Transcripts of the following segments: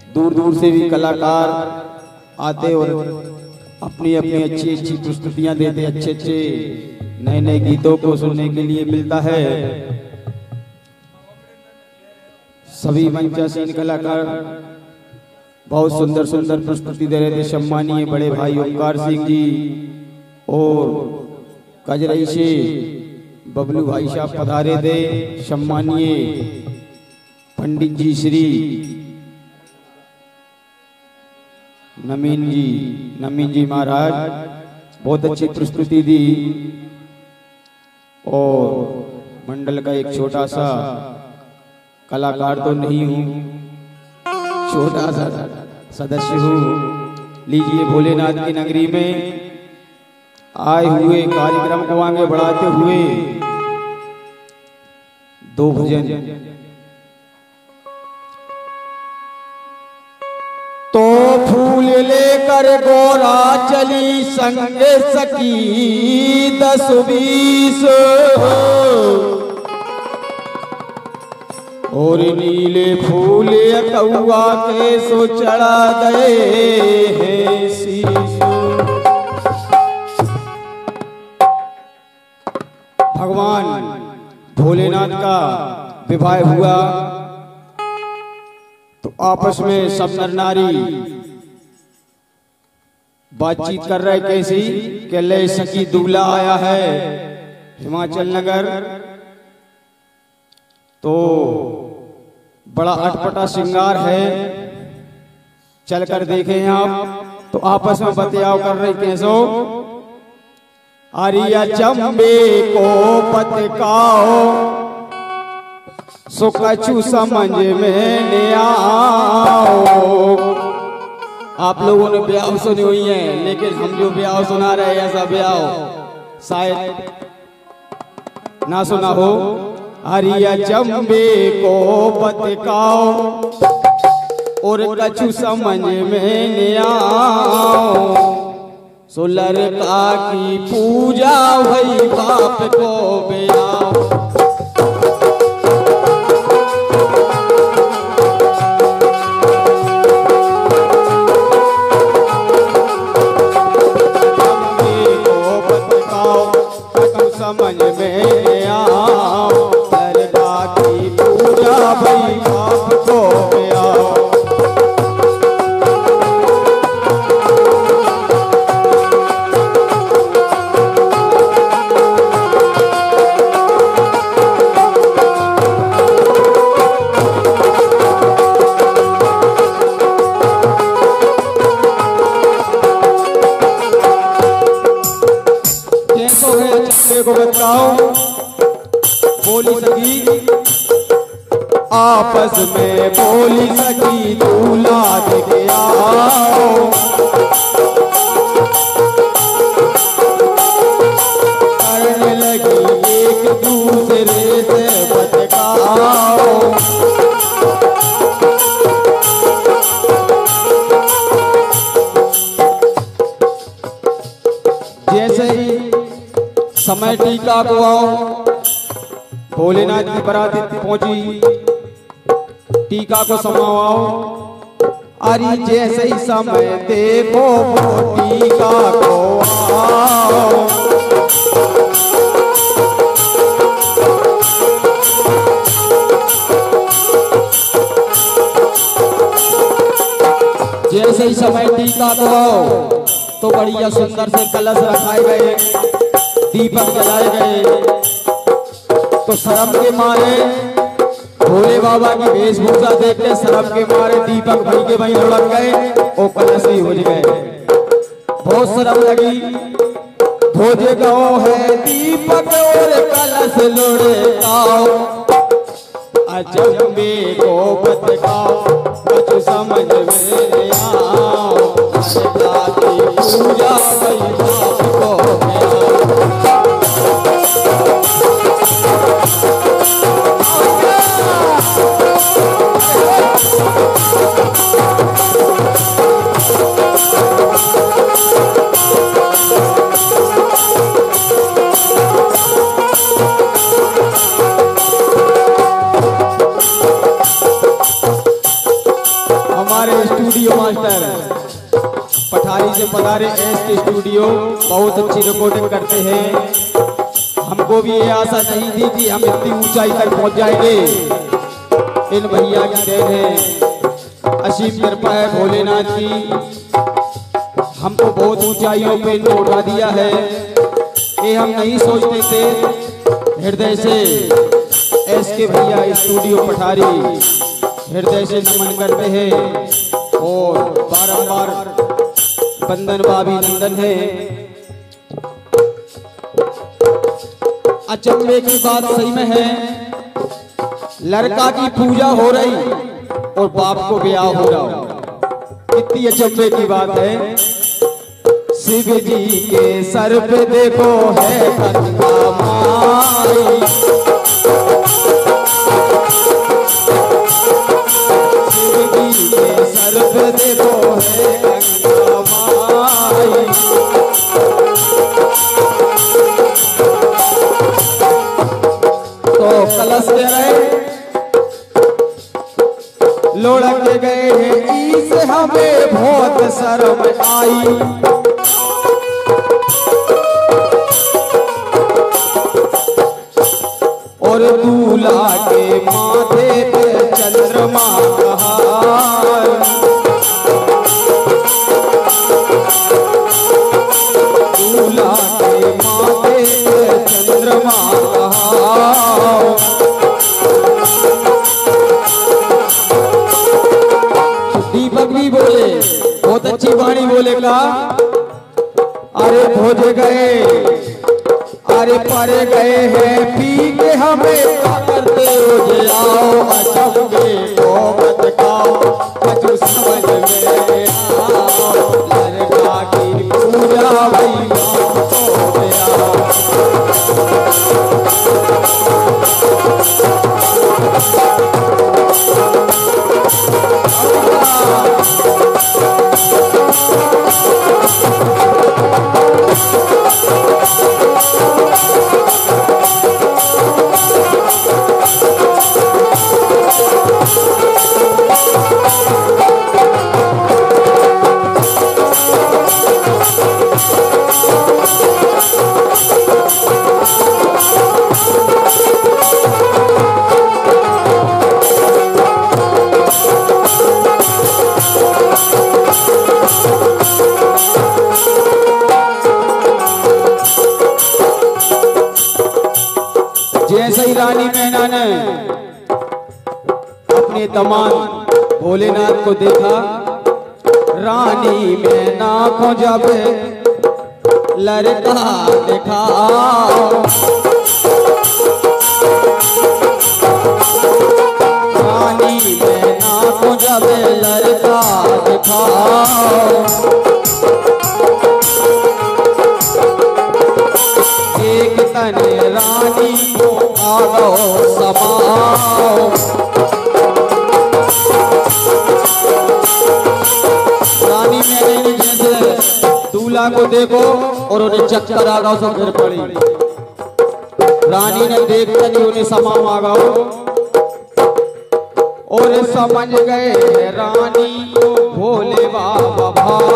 दूर दूर से भी कलाकार आते और अपनी अपनी अच्छी अच्छी प्रस्तुतियां देते, अच्छे अच्छे नए नए गीतों को सुनने के लिए मिलता है। सभी मंचासीन कलाकार बहुत सुंदर सुंदर प्रस्तुति दे रहे थे। सम्मानीय बड़े भाई ओंकार सिंह जी और कजरई से बबलू भाई साहब पधारे थे। सम्मानीय पंडित जी श्री नमीन जी महाराज बहुत अच्छी प्रस्तुति दी। और मंडल का एक छोटा सा कलाकार तो नहीं हूँ, छोटा सा सदस्य हूँ। लीजिए, भोलेनाथ की नगरी में आए हुए कार्यक्रम को आगे बढ़ाते हुए दो भजन। तो फूल लेकर गोरा चली संग सखी 10-20, और नीले फूल कौआ के सो चढ़ा गए हैं शीश। भगवान भोलेनाथ का विवाह हुआ तो आपस में सब नर नारी बातचीत कर रहे कैसी कि ले सखी दूल्हा आया है हिमाचल नगर। तो बड़ा अटपटा श्रृंगार है, चलकर देखें आप। तो आपस में बतियाव कर रहे कैसो, आरिया चंबे को पतकाओ सो कछु समझ में न आओ। आप लोगों ने ब्याह सुनी हुई है, लेकिन हम जो ब्याह सुना रहे हैं ऐसा ब्याह शायद ना सुना हो। हरिया चंबे को पतकाओ और कछु समझ में न आओ। सो लड़का की पूजा भई बाप को ब्याह। समझ में आओ, लड़का की पूजा भई बाप को आओ। को बताओ बोली सकी आपस में बोली सकी दूल्हा देखे आओ। करने लगी एक दूसरे से बतकाओ। जैसे ही समय टीका को आओ, भोलेनाथ की बारात पहुंची, टीका को समाओ। अरे जैसे ही समय देखो वो टीका को आओ। जैसे ही समय टीका को आओ तो बढ़िया सुंदर से कलश रखाए गए, दीपक जलाए गए। तो शर्म के मारे भोले बाबा की वेशभूषा देख के शर्म के मारे दीपक भाई के वहीं लुढ़क गए और कलश ही हो गए। बहुत शर्म लगी। भोजे गाओ है दीपक और कलश लुढ़काओ। अचंबे को बतकाओ कुछ समझ में न आओ। लड़का की पूजा भई बाप को हमारे स्टूडियो मास्टर पठारी से पधारे एस के स्टूडियो बहुत अच्छी रिकॉर्डिंग करते हैं। हमको भी ये आशा नहीं थी कि हम इतनी ऊंचाई तक पहुंच जाएंगे। इन भैया की देन है, असीम कृपा है भोलेनाथ की। हमको बहुत ऊंचाइयों पे इनको उठा दिया है। ये हम नहीं सोचते थे। हृदय से एस के भैया स्टूडियो पठारी हृदय से नमन करते हैं और बारंबार बंदन भाभी नंदन है। अचंभे की बात सही में है, लड़का की पूजा हो रही और बाप को ब्याह हो रहा। कितनी अचंभे की बात है। शिव जी के सर पे देखो है गंगा माई, शिव जी के सर पे देखो है गंगा माई। तो कलश दे रहे लुढ़क गए हैं इसे हमें बहुत शर्म आई। और दूल्हा के माथे पे चंद्रमा का हार, दूल्हा के माथे पे चंद्रमा का हार। दीपक भी बोले, बहुत अच्छी वाणी बोले का। अरे भोज गए, अरे पर गए हैं पी के हमें करते रोज आओ। अचंभे को मत खाओ, कछु समझ में आओ। लड़का की पूजा वही जैसे ही रानी मैना ने अपने तमाम भोलेनाथ को देखा, रानी मैना को जब लड़का देखा, रानी मैना को जब लड़का देखा, एक तन रानी को आओ समाओ। रानी मैंने जैसे दूल्हा को देखो और उन्हें चक्कर आ गया, सब गिर पड़ी। रानी ने देखकर ही उन्हें समा मांगा और समझ गए रानी को भोले बाबा भाव।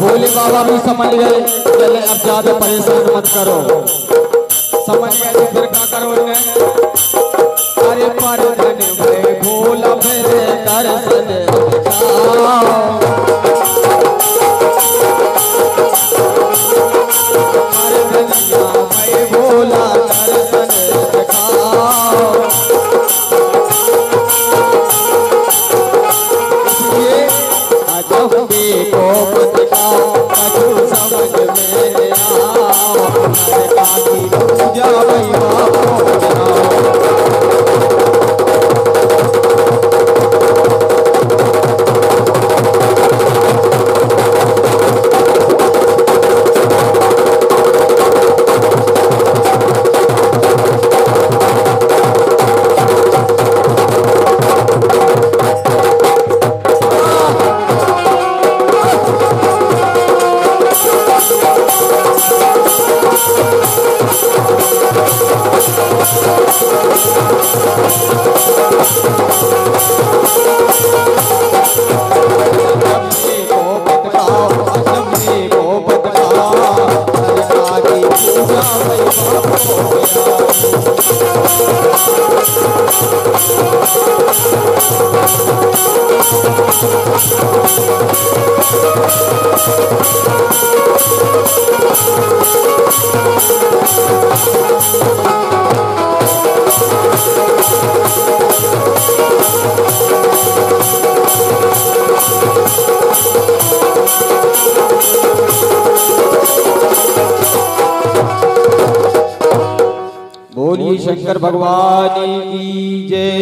भोले बाबा भी समझ गए, चले अब ज्यादा परेशान मत करो। समझ गए तो फिर क्या करो इन्हें। अरे पर धन में भोला फिर दर्शन दिखाओ। अरे धनिया में भोला दर्शन दिखाओ। इसलिए अचंभे को मत खाओ, कछु समझ में आओ। लड़का की पूजा वही बाबा बनाओ। बोलिए शंकर भगवान की जय।